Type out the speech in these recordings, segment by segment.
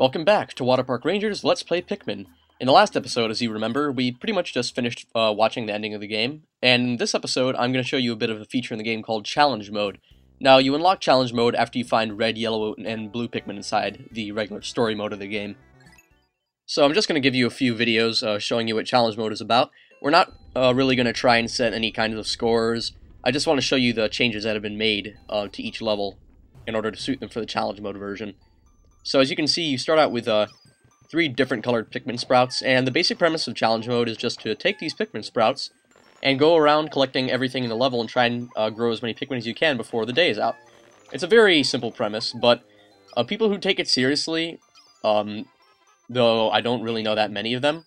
Welcome back to Waterpark Rangers Let's Play Pikmin. In the last episode, as you remember, we pretty much just finished watching the ending of the game, and in this episode I'm going to show you a bit of a feature in the game called Challenge Mode. Now, you unlock Challenge Mode after you find red, yellow, and blue Pikmin inside the regular story mode of the game. So I'm just going to give you a few videos showing you what Challenge Mode is about. We're not really going to try and set any kind of scores. I just want to show you the changes that have been made to each level in order to suit them for the Challenge Mode version. So as you can see, you start out with 3 different colored Pikmin sprouts, and the basic premise of Challenge Mode is just to take these Pikmin sprouts and go around collecting everything in the level and try and grow as many Pikmin as you can before the day is out. It's a very simple premise, but people who take it seriously, though I don't really know that many of them,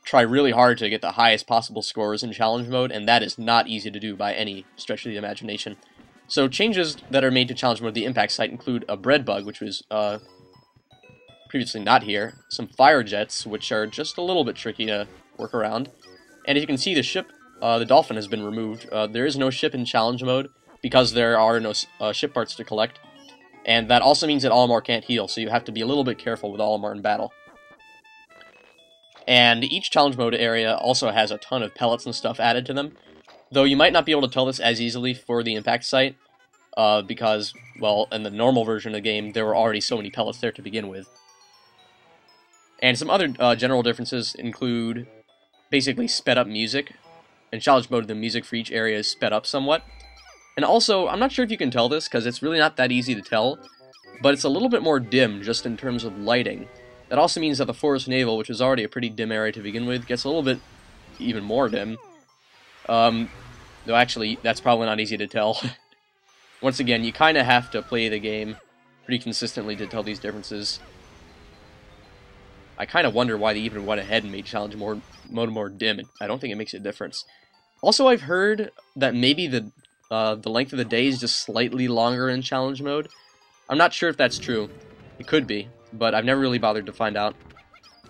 try really hard to get the highest possible scores in Challenge Mode, and that is not easy to do by any stretch of the imagination. So changes that are made to Challenge Mode of the impact site include a bread bug, which was previously not here, some fire jets, which are just a little bit tricky to work around, and as you can see, the ship, the Dolphin, has been removed. There is no ship in Challenge Mode because there are no ship parts to collect, and that also means that Olimar can't heal, so you have to be a little bit careful with Olimar in battle. And each Challenge Mode area also has a ton of pellets and stuff added to them, though you might not be able to tell this as easily for the impact site, because, well, in the normal version of the game, there were already so many pellets there to begin with. And some other general differences include basically sped up music. In Challenge Mode, the music for each area is sped up somewhat. And also, I'm not sure if you can tell this, because it's really not that easy to tell, but it's a little bit more dim just in terms of lighting. That also means that the Forest Navel, which is already a pretty dim area to begin with, gets a little bit even more dim. Though actually, that's probably not easy to tell. Once again, you kind of have to play the game pretty consistently to tell these differences. I kind of wonder why they even went ahead and made Challenge Mode more dim. I don't think it makes a difference. Also, I've heard that maybe the length of the day is just slightly longer in Challenge Mode. I'm not sure if that's true. It could be, but I've never really bothered to find out.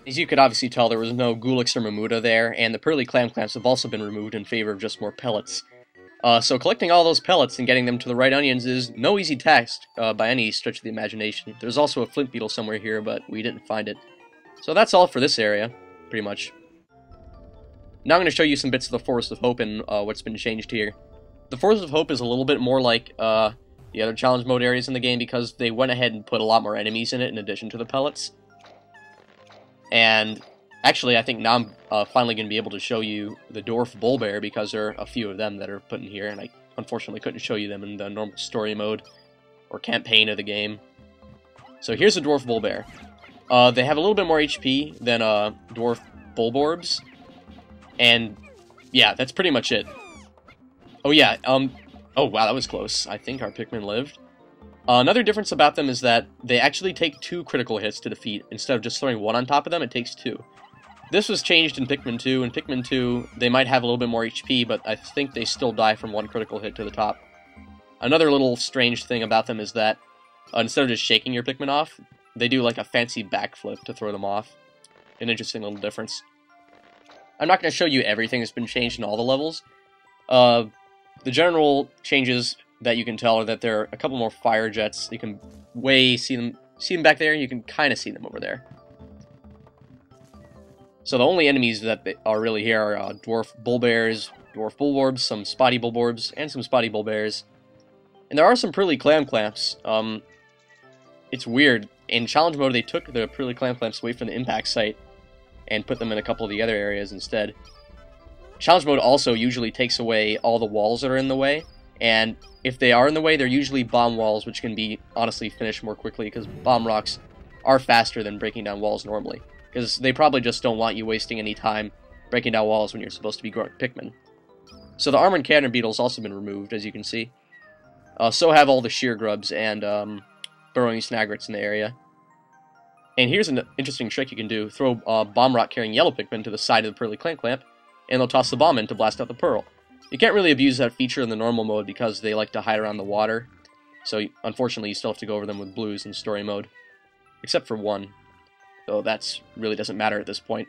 As you could obviously tell, there was no Gulix or Mamuta there, and the Pearly Clamps have also been removed in favor of just more pellets. So collecting all those pellets and getting them to the right onions is no easy task by any stretch of the imagination. There's also a flint beetle somewhere here, but we didn't find it. So that's all for this area, pretty much. Now I'm going to show you some bits of the Forest of Hope and what's been changed here. The Forest of Hope is a little bit more like the other Challenge Mode areas in the game because they went ahead and put a lot more enemies in it in addition to the pellets. And actually, I think now I'm finally going to be able to show you the Dwarf Bullbear because there are a few of them that are put in here, and I unfortunately couldn't show you them in the normal story mode or campaign of the game. So here's the Dwarf Bullbear. They have a little bit more HP than Dwarf Bulborbs, and yeah, that's pretty much it. Oh yeah, oh wow, that was close. I think our Pikmin lived. Another difference about them is that they actually take 2 critical hits to defeat. Instead of just throwing 1 on top of them, it takes 2. This was changed in Pikmin 2. In Pikmin 2, they might have a little bit more HP, but I think they still die from 1 critical hit to the top. Another little strange thing about them is that instead of just shaking your Pikmin off, they do like a fancy backflip to throw them off. An interesting little difference. I'm not going to show you everything that's been changed in all the levels. The general changes that you can tell are that there are a couple more fire jets. You can see them back there. You can kind of see them over there. So the only enemies that are really here are Dwarf Bullbears, Dwarf Bulborbs, some Spotty Bulborbs, and some Spotty Bullbears. And there are some Pearly Clamps. It's weird. In Challenge Mode, they took the Pearly Clamps away from the impact site and put them in a couple of the other areas instead. Challenge Mode also usually takes away all the walls that are in the way, and if they are in the way, they're usually bomb walls, which can be, honestly, finished more quickly, because bomb rocks are faster than breaking down walls normally, because they probably just don't want you wasting any time breaking down walls when you're supposed to be growing Pikmin. So the Armored Cannon Beetle's also been removed, as you can see. So have all the Sheer Grubs and Burrowing Snagrets in the area. And here's an interesting trick you can do. Throw Bomb Rock carrying yellow Pikmin to the side of the Pearly Clamp, and they'll toss the bomb in to blast out the Pearl. You can't really abuse that feature in the normal mode because they like to hide around the water, so unfortunately you still have to go over them with blues in story mode. Except for one, though that really doesn't matter at this point.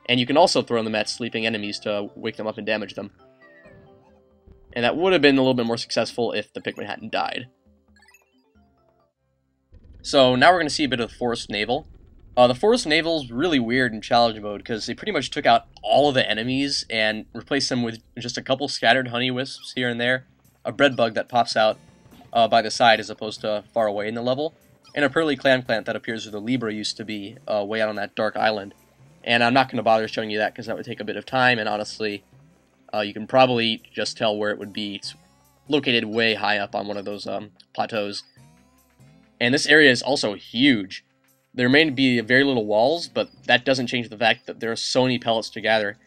And you can also throw them at sleeping enemies to wake them up and damage them. And that would have been a little bit more successful if the Pikmin hadn't died. So now we're going to see a bit of the Forest Naval. The Forest Naval is really weird in challenge mode because they pretty much took out all of the enemies and replaced them with just a couple scattered honey wisps here and there, a bread bug that pops out by the side as opposed to far away in the level, and a pearly clam plant that appears where the Libra used to be, way out on that dark island. And I'm not going to bother showing you that because that would take a bit of time, and honestly, you can probably just tell where it would be. It's located way high up on one of those plateaus. And this area is also huge. There may be very little walls, but that doesn't change the fact that there are so many pellets to gather.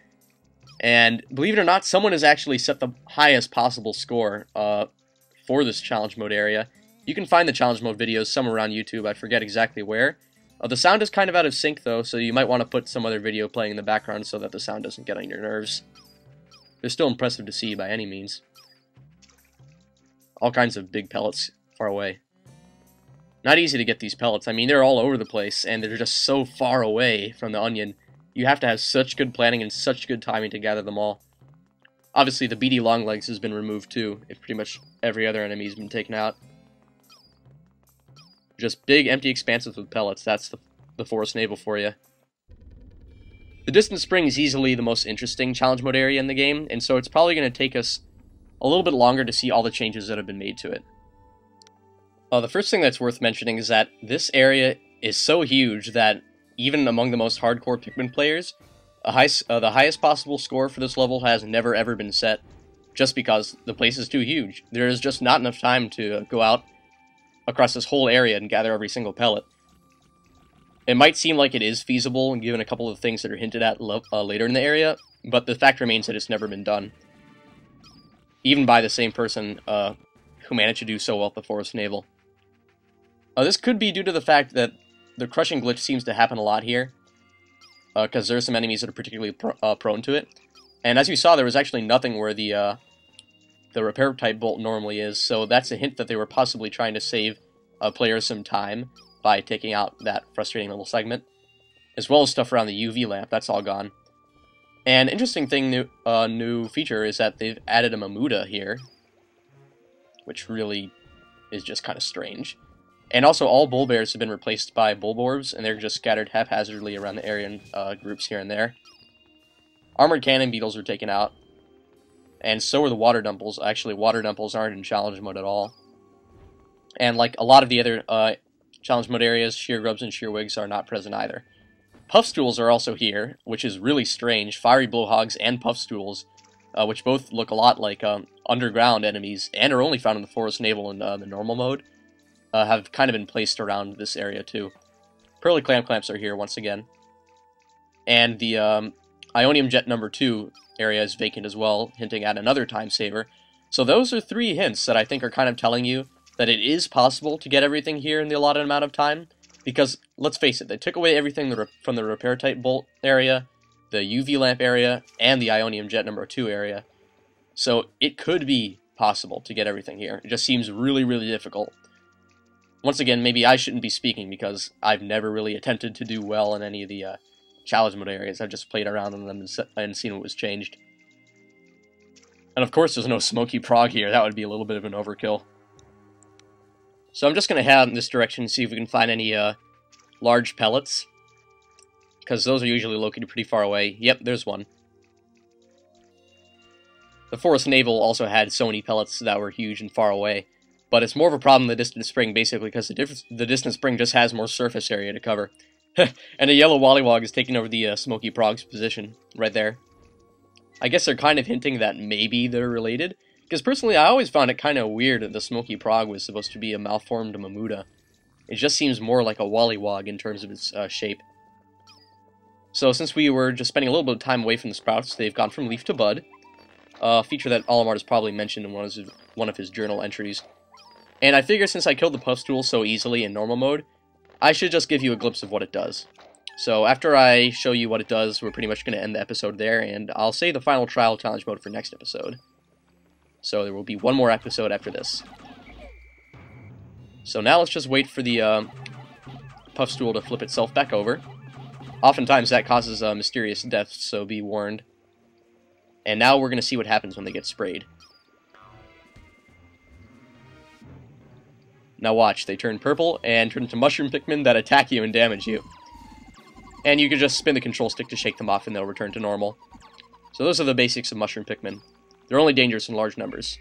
And believe it or not, someone has actually set the highest possible score for this challenge mode area. You can find the challenge mode videos somewhere around YouTube, I forget exactly where. The sound is kind of out of sync though, so you might want to put some other video playing in the background so that the sound doesn't get on your nerves. They're still impressive to see by any means. All kinds of big pellets far away. Not easy to get these pellets. I mean, they're all over the place, and they're just so far away from the onion. You have to have such good planning and such good timing to gather them all. Obviously, the beady longlegs has been removed too, if pretty much every other enemy has been taken out. Just big, empty expanses with pellets. That's the Forest Naval for you. The Distant Spring is easily the most interesting challenge mode area in the game, and so it's probably going to take us a little bit longer to see all the changes that have been made to it. The first thing that's worth mentioning is that this area is so huge that even among the most hardcore Pikmin players, the highest possible score for this level has never ever been set, just because the place is too huge. There is just not enough time to go out across this whole area and gather every single pellet. It might seem like it is feasible, given a couple of things that are hinted at later in the area, but the fact remains that it's never been done. Even by the same person who managed to do so well at the Forest Naval. This could be due to the fact that the crushing glitch seems to happen a lot here, because there are some enemies that are particularly prone to it. And as you saw, there was actually nothing where the repair type bolt normally is, so that's a hint that they were possibly trying to save players some time by taking out that frustrating little segment, as well as stuff around the UV lamp. That's all gone. And interesting thing, new feature is that they've added a Mamuda here, which really is just kind of strange. And also, all bull bears have been replaced by bulborbs, and they're just scattered haphazardly around the area in groups here and there. Armored cannon beetles are taken out, and so are the water dumples. Actually, water dumples aren't in challenge mode at all. And like a lot of the other challenge mode areas, sheer grubs and sheer wigs are not present either. Puffstools are also here, which is really strange. Fiery blowhogs and puffstools, which both look a lot like underground enemies, and are only found in the Forest Naval in the normal mode. Have kind of been placed around this area too. Pearly clam clamps are here once again. And the Ionium Jet number 2 area is vacant as well, hinting at another time saver. So those are 3 hints that I think are kind of telling you that it is possible to get everything here in the allotted amount of time. Because, let's face it, they took away everything from the repair type bolt area, the UV lamp area, and the Ionium Jet number 2 area. So it could be possible to get everything here. It just seems really, really difficult. Once again, maybe I shouldn't be speaking because I've never really attempted to do well in any of the challenge mode areas. I've just played around in them and seen what was changed. And of course there's no smoky prog here. That would be a little bit of an overkill. So I'm just going to head in this direction and see if we can find any large pellets. Because those are usually located pretty far away. Yep, there's one. The Forest Naval also had so many pellets that were huge and far away. But it's more of a problem in the Distant Spring, basically, because the Distant Spring just has more surface area to cover. And a yellow Wollywog is taking over the Smoky Prog's position, right there. I guess they're kind of hinting that maybe they're related. Because personally, I always found it kind of weird that the Smoky Prog was supposed to be a malformed Mamuda. It just seems more like a Wollywog in terms of its shape. So since we were just spending a little bit of time away from the sprouts, they've gone from leaf to bud. A feature that Olimar has probably mentioned in one of his journal entries. And I figure since I killed the Puffstool so easily in normal mode, I should just give you a glimpse of what it does. So after I show you what it does, we're pretty much going to end the episode there, and I'll save the final trial challenge mode for next episode. So there will be one more episode after this. So now let's just wait for the Puffstool to flip itself back over. Oftentimes that causes mysterious deaths, so be warned. And now we're going to see what happens when they get sprayed. Now watch, they turn purple and turn into mushroom Pikmin that attack you and damage you. And you can just spin the control stick to shake them off and they'll return to normal. So those are the basics of mushroom Pikmin. They're only dangerous in large numbers.